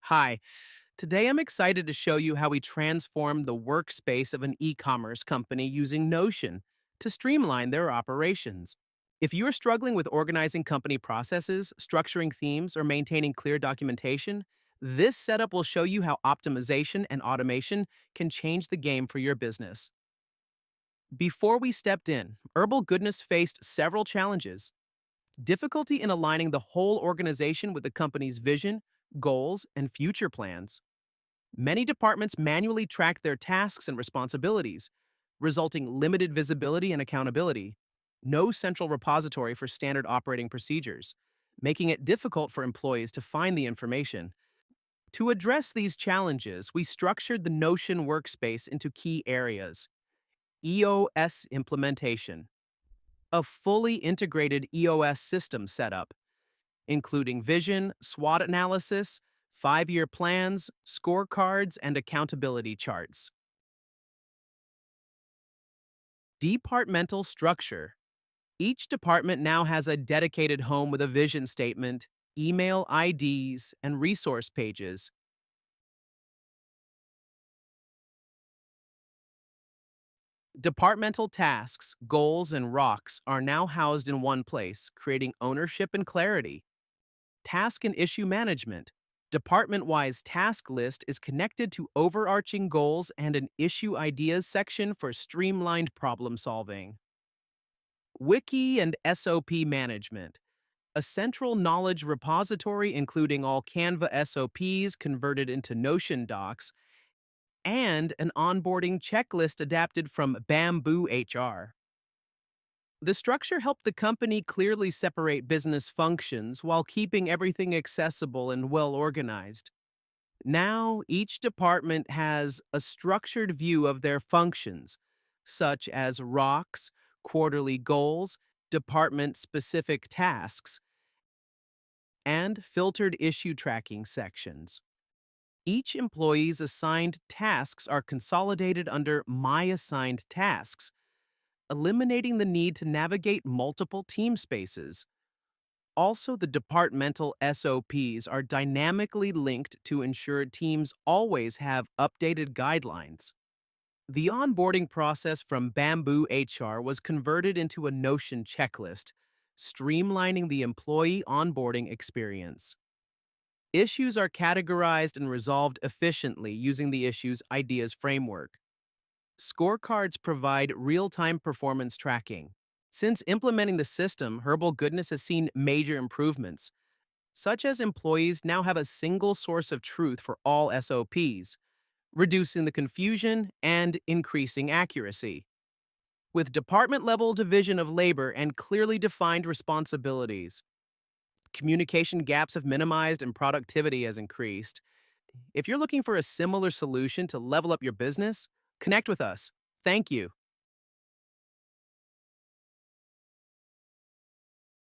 Hi, today I'm excited to show you how we transform the workspace of an e-commerce company using Notion to streamline their operations. If you are struggling with organizing company processes, structuring themes, or maintaining clear documentation, this setup will show you how optimization and automation can change the game for your business. Before we stepped in, Herbal Goodness faced several challenges. Difficulty in aligning the whole organization with the company's vision, goals, and future plans. Many departments manually track their tasks and responsibilities, resulting limited visibility and accountability. No central repository for standard operating procedures, making it difficult for employees to find the information. To address these challenges, we structured the Notion workspace into key areas. EOS implementation, a fully integrated EOS system setup, including vision, SWOT analysis, 5-year plans, scorecards, and accountability charts. Departmental structure. Each department now has a dedicated home with a vision statement, email IDs, and resource pages. Departmental tasks, goals, and rocks are now housed in one place, creating ownership and clarity. Task and issue management. Department-wise task list is connected to overarching goals and an issue ideas section for streamlined problem solving. Wiki and SOP management. A central knowledge repository including all Canva SOPs converted into Notion docs, and an onboarding checklist adapted from Bamboo HR. The structure helped the company clearly separate business functions while keeping everything accessible and well organized. Now, each department has a structured view of their functions, such as rocks, quarterly goals, department specific tasks, and filtered issue tracking sections. Each employee's assigned tasks are consolidated under My Assigned Tasks, eliminating the need to navigate multiple team spaces. Also, the departmental SOPs are dynamically linked to ensure teams always have updated guidelines. The onboarding process from Bamboo HR was converted into a Notion checklist, streamlining the employee onboarding experience. Issues are categorized and resolved efficiently using the Issues Ideas framework. Scorecards provide real-time performance tracking. Since implementing the system, Herbal Goodness has seen major improvements, such as employees now have a single source of truth for all SOPs, reducing the confusion and increasing accuracy. With department-level division of labor and clearly defined responsibilities, communication gaps have minimized and productivity has increased. If you're looking for a similar solution to level up your business, connect with us. Thank you.